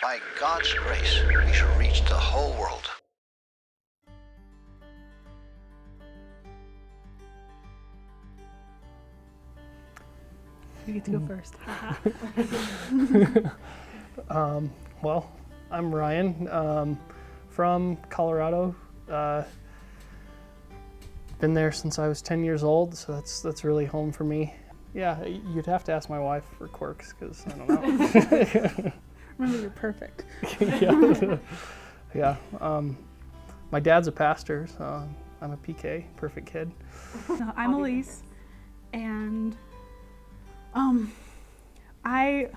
By God's grace, we shall reach the whole world. You get to go first. Well, I'm Ryan from Colorado. Been there since I was 10 years old, so that's really home for me. Yeah, you'd have to ask my wife for quirks, because I don't know. Remember, you're perfect. Yeah. My dad's a pastor, so I'm a PK, perfect kid. I'm Elyse, and I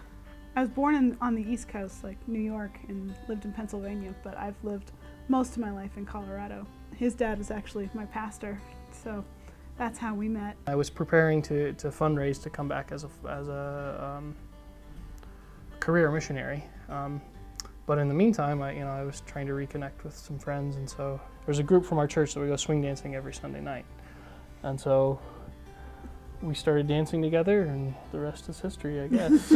was born on the East Coast, like New York, and lived in Pennsylvania, but I've lived most of my life in Colorado. His dad was actually my pastor, so that's how we met. I was preparing to fundraise to come back as a career missionary, but in the meantime, I was trying to reconnect with some friends, and so there's a group from our church that we go swing dancing every Sunday night, and so we started dancing together, and the rest is history, I guess.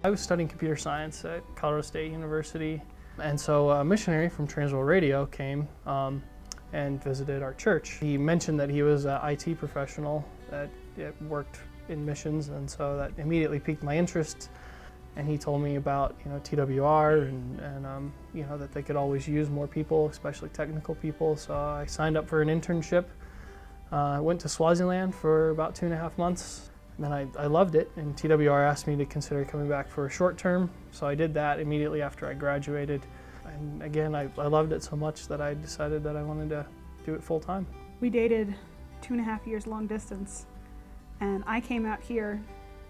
I was studying computer science at Colorado State University, and so a missionary from Transworld Radio came and visited our church. He mentioned that he was an IT professional that worked in missions, and so that immediately piqued my interest. And he told me about TWR and that they could always use more people, especially technical people. So I signed up for an internship. I went to Swaziland for about 2.5 months. And then I loved it, and TWR asked me to consider coming back for a short term, so I did that immediately after I graduated. And again, I loved it so much that I decided that I wanted to do it full time. We dated 2.5 years long distance, and I came out here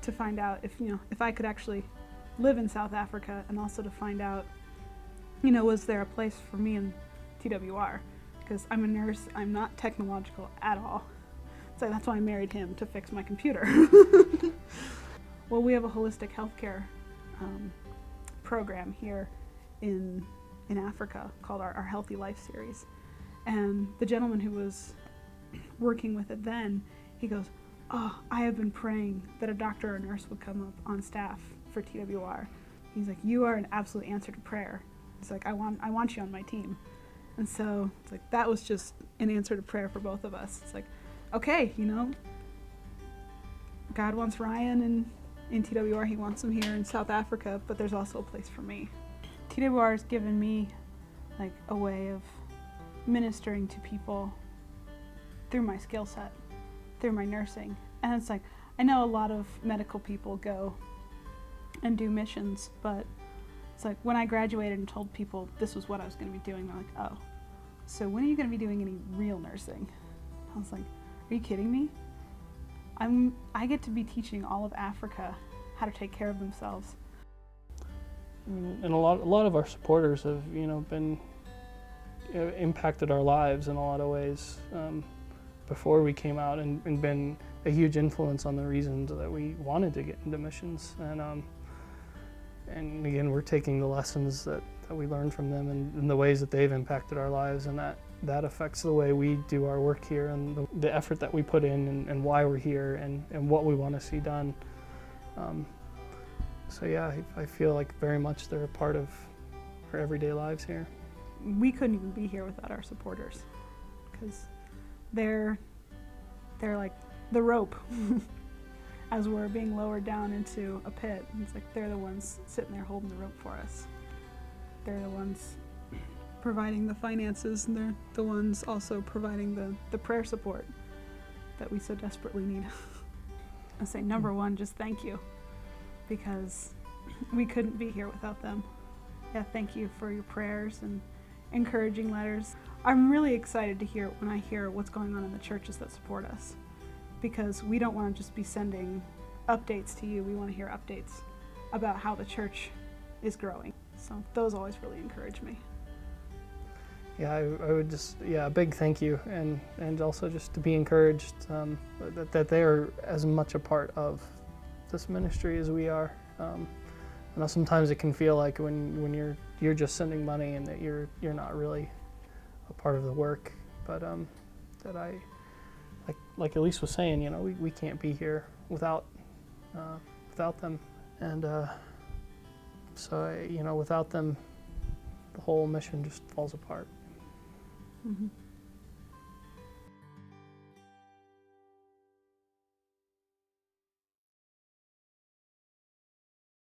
to find out if I could actually live in South Africa, and also to find out, was there a place for me in TWR? Because I'm a nurse, I'm not technological at all. So that's why I married him, to fix my computer. Well, we have a holistic healthcare program here in Africa called our Healthy Life series. And the gentleman who was working with it then, he goes, "Oh, I have been praying that a doctor or a nurse would come up on staff for TWR." He's like, "You are an absolute answer to prayer." It's like, I want you on my team. And so it's like, that was just an answer to prayer for both of us. It's like, okay, God wants Ryan in TWR, he wants him here in South Africa, but there's also a place for me. TWR has given me like a way of ministering to people through my skill set, through my nursing. And it's like, I know a lot of medical people go and do missions, but it's like when I graduated and told people this was what I was going to be doing, they're like, "Oh, so when are you going to be doing any real nursing?" I was like, "Are you kidding me? I get to be teaching all of Africa how to take care of themselves." And a lot of our supporters have been impacted our lives in a lot of ways before we came out, and been a huge influence on the reasons that we wanted to get into missions. And again, we're taking the lessons that we learned from them and the ways that they've impacted our lives, and that affects the way we do our work here, and the effort that we put in, and why we're here, and what we want to see done. So yeah, I feel like very much they're a part of our everyday lives here. We couldn't even be here without our supporters, because they're like the rope as we're being lowered down into a pit. It's like they're the ones sitting there holding the rope for us. They're the ones providing the finances, and they're the ones also providing the prayer support that we so desperately need. I say, number one, just thank you, because we couldn't be here without them. Yeah, thank you for your prayers and encouraging letters. I'm really excited to hear when I hear what's going on in the churches that support us, because we don't want to just be sending updates to you. We want to hear updates about how the church is growing. So those always really encourage me. Yeah, I would just, a big thank you, and also just to be encouraged that they are as much a part of this ministry as we are. I know sometimes it can feel like when you're just sending money and that you're not really a part of the work, but that I, like Elyse was saying, we can't be here without them, and So, without them, the whole mission just falls apart. Mm-hmm.